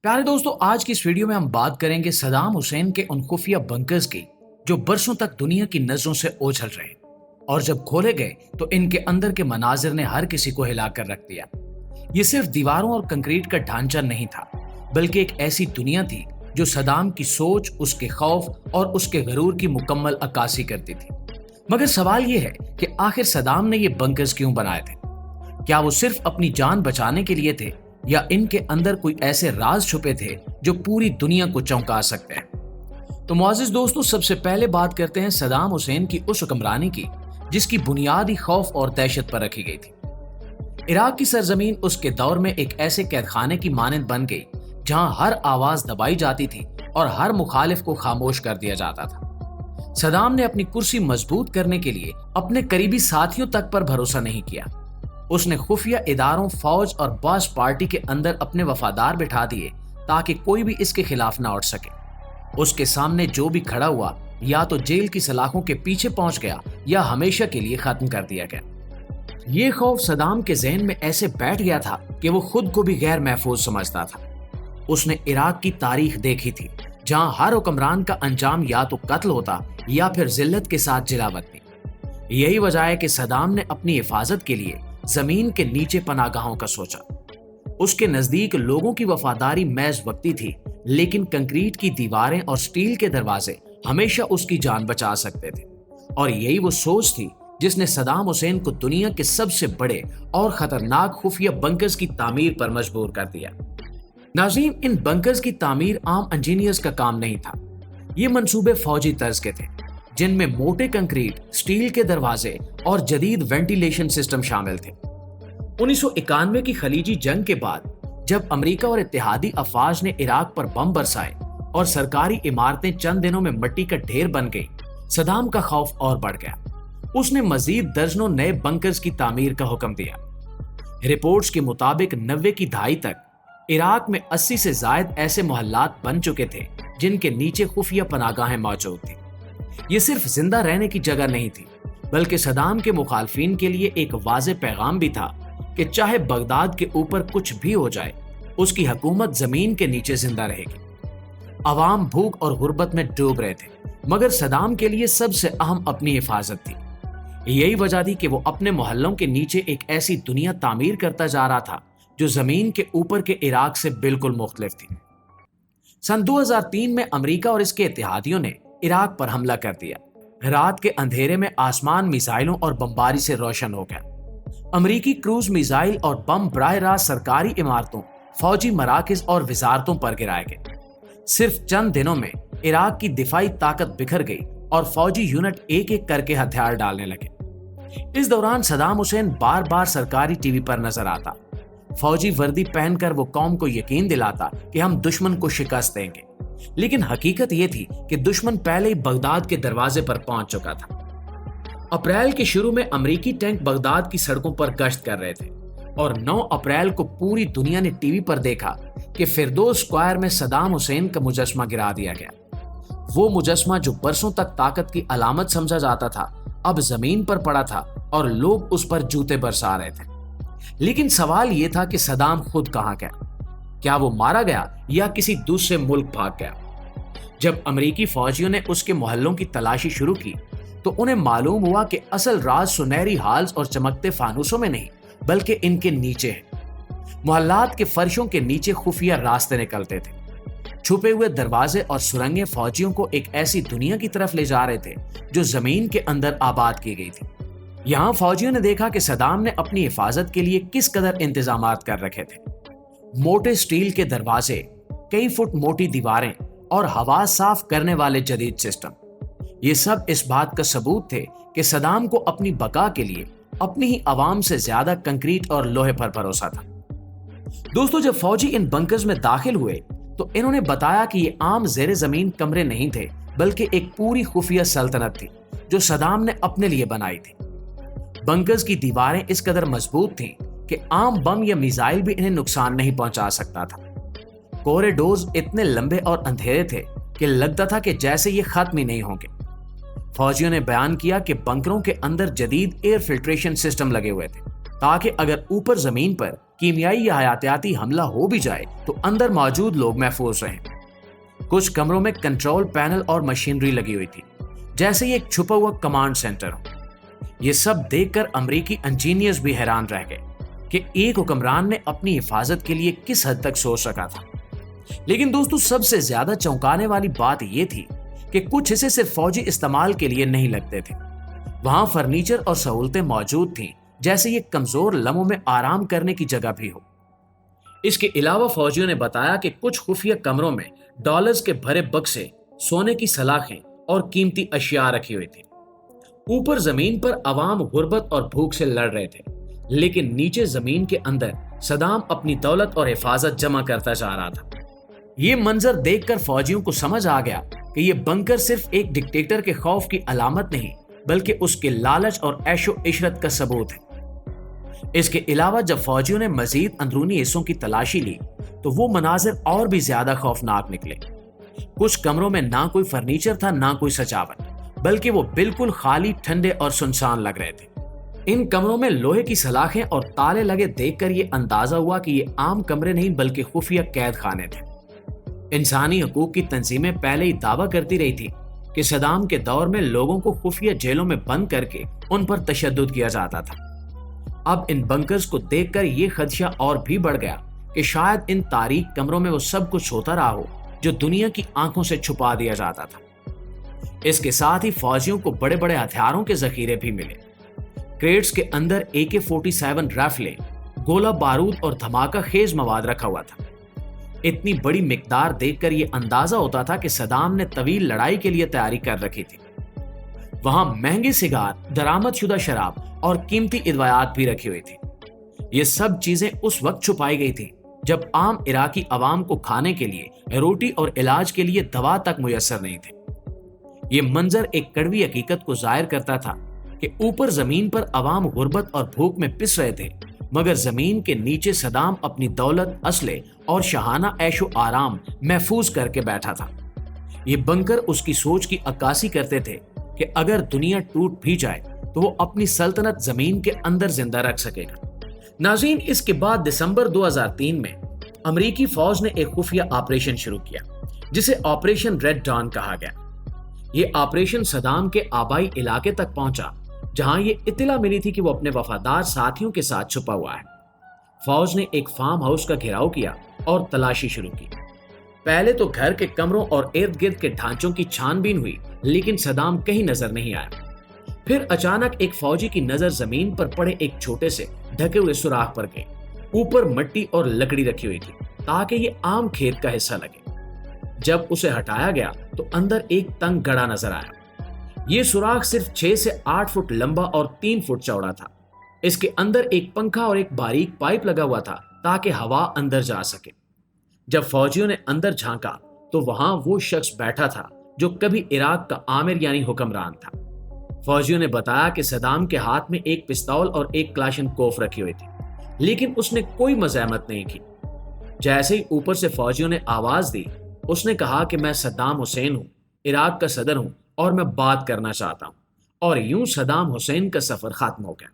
प्यारे दोस्तों, आज की इस वीडियो में हम बात करेंगे सदाम हुसैन के उन खुफिया बंकर्स की जो बरसों तक दुनिया की नजरों से ओझल रहे और जब खोले गए तो इनके अंदर के मनाजिर ने हर किसी को हिलाकर रख दिया। ये सिर्फ दीवारों और कंक्रीट का ढांचा नहीं था, बल्कि एक ऐसी दुनिया थी जो सदाम की सोच, उसके खौफ और उसके गरूर की मुकम्मल अक्कासी करती थी। मगर सवाल ये है कि आखिर सदाम ने ये बंकर्स क्यों बनाए थे? क्या वो सिर्फ अपनी जान बचाने के लिए थे या इनके अंदर कोई ऐसे राज छुपे थे जो पूरी दुनिया को चौंका सकते हैं? तो मुआज़िज़ दोस्तों, सबसे पहले बात करते हैं सदाम हुसैन की उस हुक्मरानी की जिसकी बुनियाद ही खौफ और दहशत पर रखी गई थी। इराक की सरजमीन उसके दौर में एक ऐसे कैदखाने की मानंद बन गई जहां हर आवाज दबाई जाती थी और हर मुखालिफ को खामोश कर दिया जाता था। सदाम ने अपनी कुर्सी मजबूत करने के लिए अपने करीबी साथियों तक पर भरोसा नहीं किया। उसने खुफिया इदारों, फौज और बास पार्टी के अंदर अपने वफादार बिठा दिए ताकि कोई भी इसके खिलाफ ना उठ सके। उसके सामने जो भी खड़ा हुआ या तो जेल की सलाखों के पीछे पहुंच गया या हमेशा के लिए खत्म कर दिया गया। ये खौफ सदाम के जहन में ऐसे बैठ गया था कि वो खुद को भी गैर महफूज समझता था। उसने इराक की तारीख देखी थी जहां हर हुक्मरान का अंजाम या तो कत्ल होता या फिर जिल्लत के साथ जिलावतनी। यही वजह है कि सदाम ने अपनी हिफाजत के लिए जमीन के नीचे पनागाहों का सोचा। उसके नजदीक लोगों की वफादारी महज वक्ती थी, लेकिन कंक्रीट की दीवारें और स्टील के दरवाजे हमेशा उसकी जान बचा सकते थे। और यही वो सोच थी जिसने सदाम हुसैन को दुनिया के सबसे बड़े और खतरनाक खुफिया बंकर्स की तामीर पर मजबूर कर दिया। नाज़रीन, इन बंकर्स की तामीर आम इंजीनियर्स का काम नहीं था। ये मंसूबे फौजी तर्ज के थे जिनमें मोटे कंक्रीट, स्टील के दरवाजे और जदीद वेंटिलेशन सिस्टम शामिल थे। 1991 की खलीजी जंग के बाद जब अमेरिका और इत्तेहादी अफवाज ने इराक पर बम बरसाए और सरकारी इमारतें चंद दिनों में मिट्टी का ढेर बन गई, सदाम का खौफ और बढ़ गया। उसने मजीद दर्जनों नए बंकर्स की तामीर का हुक्म दिया। रिपोर्ट्स के मुताबिक 90 की दहाई तक इराक में 80 से जायद ऐसे मोहल्लात बन चुके थे जिनके नीचे खुफिया पनागाहें मौजूद थी। ये सिर्फ जिंदा रहने की जगह नहीं थी, बल्कि सदाम के मुखालफिन के लिए एक वाज़ेह पैगाम भी था कि चाहे बगदाद के ऊपर कुछ भी हो जाए, उसकी हुकूमत जमीन के नीचे जिंदा रहेगी। अवाम भूख और गुर्बत में डूब रहे थे, मगर सदाम के लिए सबसे अहम अपनी हिफाजत थी। यही वजह थी कि वो अपने मोहल्लों के नीचे एक ऐसी दुनिया तामीर करता जा रहा था जो जमीन के ऊपर के इराक से बिल्कुल मुख्तलिफ थी। सन 2003 में अमेरिका और इसके इत्तेहादियों ने इराक पर हमला कर दिया। रात के अंधेरे में आसमान मिसाइलों और बमबारी से रोशन हो गया। अमेरिकी क्रूज मिसाइल और बम बराह रास्त सरकारी इमारतों, फौजी मराकज और वजारतों पर गिराए गए। सिर्फ चंद दिनों में इराक की दिफाई ताकत बिखर गई और फौजी यूनिट एक एक करके हथियार डालने लगे। इस दौरान सदाम हुसैन बार बार सरकारी टीवी पर नजर आता। फौजी वर्दी पहनकर वो कौम को यकीन दिलाता कि हम दुश्मन को शिकस्त देंगे, लेकिन हकीकत ये थी कि दुश्मन पहले ही बगदाद के दरवाजे पर पहुंच चुका था। अप्रैल के शुरू में अमेरिकी टैंक बगदाद की सड़कों पर गश्त कर रहे थे और 9 अप्रैल को पूरी दुनिया ने टीवी पर देखा कि फिरदौस स्क्वायर में सदाम हुसैन का मुजस्मा गिरा दिया गया। वो मुजस्मा जो बरसों तक ताकत की अलामत समझा जाता था, अब जमीन पर पड़ा था और लोग उस पर जूते बरसा रहे थे। लेकिन सवाल यह था कि सदाम खुद कहां गया? क्या वो मारा गया या किसी दूसरे मुल्क भाग गया? जब अमेरिकी फौजियों ने उसके मोहल्लों की तलाशी शुरू की तो उन्हें मालूम हुआ कि असल राज सुनहरी हाल्स और चमकते फानूसों में नहीं, बल्कि इनके नीचे है। मोहल्लात के फर्शों के नीचे खुफिया रास्ते निकलते थे। छुपे हुए दरवाजे और सुरंगें फौजियों को एक ऐसी दुनिया की तरफ ले जा रहे थे जो जमीन के अंदर आबाद की गई थी। यहां फौजियों ने देखा कि सदाम ने अपनी हिफाजत के लिए किस कदर इंतजामात कर रखे थे। मोटे स्टील के दरवाजे, कई फुट मोटी दीवारें और हवा साफ करने वाले जदीद सिस्टम, ये सब इस बात का सबूत थे कि सदाम को अपनी बका के लिए अपनी ही आवाम से ज्यादा कंक्रीट और लोहे पर भरोसा था। दोस्तों, जब फौजी इन बंकर्स में दाखिल हुए तो इन्होंने बताया कि ये आम जेरे जमीन कमरे नहीं थे, बल्कि एक पूरी खुफिया सल्तनत थी जो सदाम ने अपने लिए बनाई थी। बंकर्स की दीवारें इस कदर मजबूत थीं कि आम बम या मिसाइल भी इन्हें नुकसान नहीं पहुंचा सकता था। कॉरिडोर्स इतने लंबे और अंधेरे थे कि लगता था कि जैसे ये खत्म ही नहीं होंगे। फौजियों ने बयान किया कि बंकरों के अंदर जदीद एयर फिल्ट्रेशन सिस्टम लगे हुए थे تاکہ اگر اوپر زمین پر کیمیائی یا حیاتیاتی حملہ ہو بھی جائے تو اندر موجود لوگ محفوظ رہیں۔ کچھ کمروں میں کنٹرول پینل اور مشینری لگی ہوئی تھی، جیسے یہ ایک چھپا ہوا کمانڈ سینٹر ہو۔ یہ سب دیکھ کر امریکی انجینئرز بھی حیران رہ گئے کہ ایک حکمران نے اپنی حفاظت کے لیے کس حد تک سوچ سکا تھا۔ لیکن دوستو، سب سے زیادہ چونکانے والی بات یہ تھی کہ کچھ حصے صرف فوجی استعمال کے لیے نہیں لگتے تھے۔ وہاں فرنیچر اور سہولتیں موجود تھیں، جیسے یہ کمزور لمحوں میں آرام کرنے کی جگہ بھی ہو۔ اس کے علاوہ فوجیوں نے بتایا کہ کچھ خفیہ کمروں میں ڈالرز کے بھرے بکسے، سونے کی سلاخیں اور قیمتی اشیاء رکھی ہوئی تھی۔ اوپر زمین پر عوام غربت اور بھوک سے لڑ رہے تھے، لیکن نیچے زمین کے اندر صدام اپنی دولت اور حفاظت جمع کرتا جا رہا تھا۔ یہ منظر دیکھ کر فوجیوں کو سمجھ آ گیا کہ یہ بنکر صرف ایک ڈکٹیٹر کے خوف کی علامت نہیں، بلکہ اس کے لالچ اور عیش و عشرت کا ثبوت ہے۔ اس کے علاوہ جب فوجیوں نے مزید اندرونی حصوں کی تلاشی لی تو وہ مناظر اور بھی زیادہ خوفناک نکلے۔ کچھ کمروں میں نہ کوئی فرنیچر تھا، نہ کوئی سجاوٹ، بلکہ وہ بالکل خالی، ٹھنڈے اور سنسان لگ رہے تھے۔ ان کمروں میں لوہے کی سلاخیں اور تالے لگے دیکھ کر یہ اندازہ ہوا کہ یہ عام کمرے نہیں بلکہ خفیہ قید خانے تھے۔ انسانی حقوق کی تنظیمیں پہلے ہی دعویٰ کرتی رہی تھی کہ صدام کے دور میں لوگوں کو خفیہ جیلوں میں بند کر کے ان پر تشدد کیا جاتا تھا۔ اب ان بنکرز کو دیکھ کر یہ خدشہ اور بھی بڑھ گیا کہ شاید ان تاریک کمروں میں وہ سب کچھ ہوتا رہا ہو جو دنیا کی آنکھوں سے چھپا دیا جاتا تھا۔ اس کے ساتھ ہی فوجیوں کو بڑے بڑے ہتھیاروں کے ذخیرے بھی ملے۔ کریٹس کے اندر AK-47 رائفلیں، گولہ بارود اور دھماکہ خیز مواد رکھا ہوا تھا۔ اتنی بڑی مقدار دیکھ کر یہ اندازہ ہوتا تھا کہ صدام نے طویل لڑائی کے لیے تیاری کر رکھی تھی۔ وہاں مہنگے سگار، درآمد شدہ شراب اور قیمتی ادویات بھی رکھی ہوئی تھی۔ یہ سب چیزیں اس وقت چھپائی گئی تھی جب عام عراقی عوام کو کھانے کے لیے، روٹی اور علاج کے لیے دوا تک میسر نہیں تھے۔ یہ منظر ایک کڑوی حقیقت کو ظاہر کرتا تھا کہ اوپر زمین پر عوام غربت اور بھوک میں پس رہے تھے، مگر زمین کے نیچے صدام اپنی دولت، اسلحے اور شاہانہ عیش و آرام محفوظ کر کے بیٹھا تھا۔ یہ بنکر اس کی سوچ کی عکاسی کرتے تھے کہ اگر دنیا ٹوٹ بھی جائے تو وہ اپنی سلطنت زمین کے اندر زندہ رکھ سکے گا۔ ناظرین، اس کے بعد دسمبر 2003 میں امریکی فوج نے ایک خفیہ آپریشن شروع کیا جسے آپریشن ریڈ ڈان کہا گیا۔ یہ آپریشن صدام کے آبائی علاقے تک پہنچا جہاں یہ اطلاع ملی تھی کہ وہ اپنے وفادار ساتھیوں کے ساتھ چھپا ہوا ہے۔ فوج نے ایک فارم ہاؤس کا گھیراؤ کیا اور تلاشی شروع کی۔ پہلے تو گھر کے کمروں اور ارد گرد کے ڈھانچوں کی چھان بین ہوئی، لیکن صدام کہیں نظر نہیں آیا۔ پھر اچانک ایک فوجی کی نظر زمین پر پڑے ایک چھوٹے سے ڈھکے ہوئے سوراخ پر گئی۔ اوپر مٹی اور لکڑی رکھی ہوئی تھی تاکہ یہ عام کھیت کا حصہ لگے۔ جب اسے ہٹایا گیا تو اندر ایک تنگ گڑھا نظر آیا۔ یہ سوراخ صرف 6 سے 8 فٹ لمبا اور 3 فٹ چوڑا تھا۔ اس کے اندر ایک پنکھا اور ایک باریک پائپ لگا ہوا تھا تاکہ ہوا اندر جا سکے۔ جب فوجیوں نے اندر جھانکا تو وہاں وہ شخص بیٹھا تھا جو کبھی عراق کا عامر یعنی حکمران تھا۔ فوجیوں نے بتایا کہ صدام کے ہاتھ میں ایک پستول اور ایک کلاشن کوف رکھی ہوئی تھی، لیکن اس نے کوئی مزاحمت نہیں کی۔ جیسے ہی اوپر سے فوجیوں نے آواز دی، اس نے کہا کہ میں صدام حسین ہوں، عراق کا صدر ہوں اور میں بات کرنا چاہتا ہوں، اور یوں صدام حسین کا سفر ختم ہو گیا۔